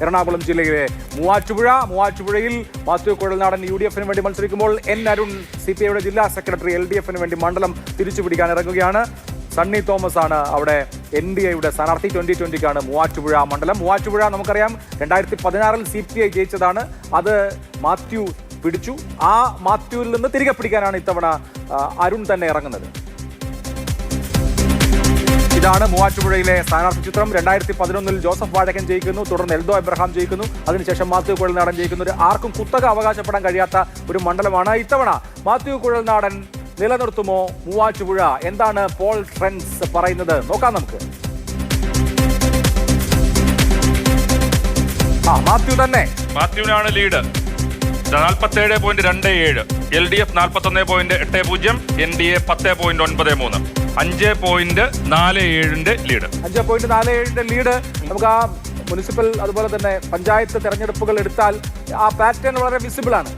എറണാകുളം ജില്ലയിലെ മൂവാറ്റുപുഴയിൽ മാത്യു കുഴൽനാടൻ UDF-ന് വേണ്ടി മത്സരിക്കുമ്പോൾ N. അരുൺ CPI-യുടെ ജില്ലാ സെക്രട്ടറി LDF-ന് വേണ്ടി മണ്ഡലം തിരിച്ചുപിടിക്കാൻ ഇറങ്ങുകയാണ്. സണ്ണി തോമസ് ആണ് അവിടെ NDA-യുടെ സ്ഥാനാർത്ഥി. 2020-ക്കാണ് മൂവാറ്റുപുഴ മണ്ഡലം. മൂവാറ്റുപുഴ നമുക്കറിയാം 2016-ൽ CPI ജയിച്ചതാണ്. അത് മാത്യു പിടിച്ചു. ആ മാത്യുവിൽ നിന്ന് തിരികെ പിടിക്കാനാണ് ഇത്തവണ അരുൺ തന്നെ ഇറങ്ങുന്നത്. ഇതാണ് മൂവാറ്റുപുഴയിലെ സ്ഥാനാർത്ഥി ചിത്രം. 2011-ൽ ജോസഫ് വാഴക്കൻ ജയിക്കുന്നു, തുടർന്ന് എൽദോ എബ്രഹാം ജയിക്കുന്നു, അതിനുശേഷം മാത്യു കുഴൽനാടൻ ജയിക്കുന്നു. ആർക്കും കുത്തക അവകാശപ്പെടാൻ കഴിയാത്ത ഒരു മണ്ഡലമാണ്. ഇത്തവണ മാത്യു കുഴൽനാടൻ നിലനിർത്തുമോ മൂവാറ്റുപുഴ? എന്താണ് പോൾ ട്രെൻഡ്സ് പറയുന്നത്? നോക്കാം നമുക്ക്. മാത്യു തന്നെ. മാത്യുവിനാണ് lead. 47.27, LDF 41.80, NDA 10.93, 5.47 lead. 5.47 lead. നമുക്ക് ആ മുനിസിപ്പൽ അതുപോലെ തന്നെ പഞ്ചായത്ത് തെരഞ്ഞെടുപ്പുകൾ എടുത്താൽ ആ പാറ്റേൺ വളരെ വിസിബിൾ ആണ്.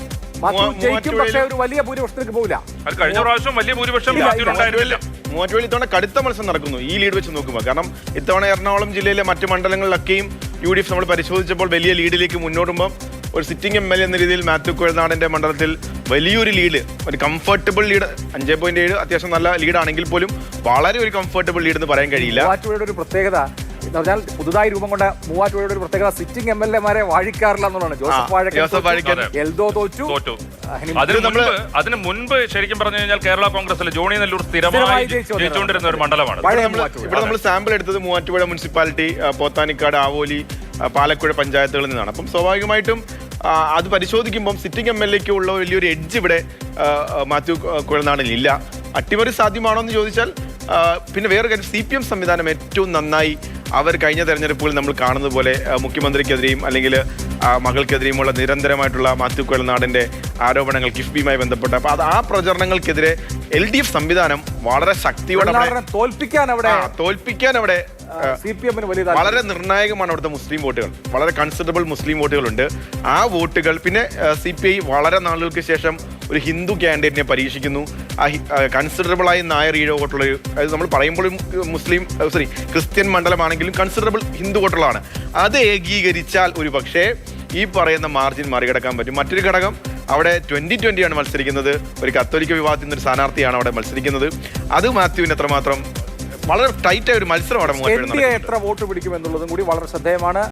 ജയിക്കും, പക്ഷേ ഒരു വലിയ ഭൂരിപക്ഷത്തിലേക്ക് പോകില്ല. അത് കഴിഞ്ഞ പ്രാവശ്യം വലിയ ഭൂരിപക്ഷം ഉണ്ടായിരുന്നില്ല. മൂവാറ്റുപുഴയിൽ ഇത്തവണ കടുത്ത മത്സരം നടക്കുന്നു ഈ ലീഡ് വെച്ച് നോക്കുമ്പോൾ. കാരണം ഇത്തവണ എറണാകുളം ജില്ലയിലെ മറ്റ് മണ്ഡലങ്ങളിലൊക്കെയും UDF നമ്മൾ പരിശോധിച്ചപ്പോൾ വലിയ ലീഡിലേക്ക് മുന്നോട്ടുമ്പോൾ ഒരു സിറ്റിംഗ് MLA എന്ന രീതിയിൽ മാത്യു കുഴൽനാടൻ്റെ മണ്ഡലത്തിൽ വലിയൊരു ലീഡ്, ഒരു കംഫർട്ടബിൾ ലീഡ്. 5.7 അത്യാവശ്യം നല്ല ലീഡാണെങ്കിൽ പോലും വളരെ ഒരു കംഫർട്ടബിൾ ലീഡ് എന്ന് പറയാൻ കഴിയില്ല. മൂവാറ്റുപുഴയുടെ ഒരു പ്രത്യേകത എന്ന് പറഞ്ഞാൽ പുതുതായി രൂപം കൊണ്ട മൂവാറ്റുപുഴയുടെ ഒരു പ്രത്യേകത സിറ്റിംഗ് MLA-മാരെ വാഴിക്കാറില്ല എന്നുള്ളതാണ്. ജോസഫ് വാഴക്കൻ എൽദോ തോറ്റു. അതിന് മുൻപ് ശരിക്കും പറഞ്ഞു കഴിഞ്ഞാൽ കേരള കോൺഗ്രസിൽ ജോണി നെല്ലൂർ സ്ഥിരമായി ജയിച്ചുകൊണ്ടിരുന്ന ഒരു മണ്ഡലമാണ്. ഇവിടെ നമ്മൾ സാമ്പിൾ എടുത്തത് മൂവാറ്റുപുഴ മുനിസിപ്പാലിറ്റി, പോത്താനിക്കാട്, ആവോലി, പാലക്കുഴ പഞ്ചായത്തുകളിൽ നിന്നാണ്. അപ്പം സ്വാഭാവികമായിട്ടും അത് പരിശോധിക്കുമ്പം സിറ്റിംഗ് MLA-ക്ക് ഉള്ള വലിയൊരു എഡ്ജ് ഇവിടെ മാത്യു കുഴൽനാടനിൽ ഇല്ല. അട്ടിമറി സാധ്യമാണോ എന്ന് ചോദിച്ചാൽ പിന്നെ വേറെ കാര്യം, CPM സംവിധാനം ഏറ്റവും നന്നായി അവർ കഴിഞ്ഞ തെരഞ്ഞെടുപ്പുകളിൽ നമ്മൾ കാണുന്നത് പോലെ മുഖ്യമന്ത്രിക്കെതിരെയും അല്ലെങ്കിൽ മകൾക്കെതിരെയുമുള്ള നിരന്തരമായിട്ടുള്ള മാത്യു കുഴൽനാടൻ്റെ ആരോപണങ്ങൾ കിഫ്ബിയുമായി ബന്ധപ്പെട്ട അപ്പോൾ ആ പ്രചരണങ്ങൾക്കെതിരെ LDF സംവിധാനം വളരെ ശക്തിയോടെ തോൽപ്പിക്കാൻ അവിടെ CPM-ന് വലിയ വളരെ നിർണായകമാണ്. അവിടുത്തെ മുസ്ലിം വോട്ടുകൾ, വളരെ കൺസിഡറബിൾ മുസ്ലിം വോട്ടുകളുണ്ട്. ആ വോട്ടുകൾ പിന്നെ CPI വളരെ നാളുകൾക്ക് ശേഷം ഒരു ഹിന്ദു ക്യാൻഡിഡേറ്റിനെ പരീക്ഷിക്കുന്നു. കൺസിഡറബിൾ ആയി നായർ ഈഴ വോട്ടുള്ള, അത് നമ്മൾ പറയുമ്പോഴും ക്രിസ്ത്യൻ മണ്ഡലമാണെങ്കിലും കൺസിഡറബിൾ ഹിന്ദു വോട്ടുകളാണ്. അത് ഏകീകരിച്ചാൽ ഒരു പക്ഷേ ഈ പറയുന്ന മാർജിൻ മറികടക്കാൻ പറ്റും. മറ്റൊരു ഘടകം, അവിടെ 2020 മത്സരിക്കുന്നത്. ഒരു കത്തോലിക്ക വിഭാഗത്തിൽ നിന്നൊരു സ്ഥാനാർത്ഥിയാണ് അവിടെ മത്സരിക്കുന്നത്. അത് മാത്യുവിന് എത്രമാത്രം വളരെ ടൈറ്റായ ഒരു മത്സരമാണ്. എത്ര വോട്ട് പിടിക്കും എന്നുള്ളതും കൂടി വളരെ ശ്രദ്ധേയമാണ്.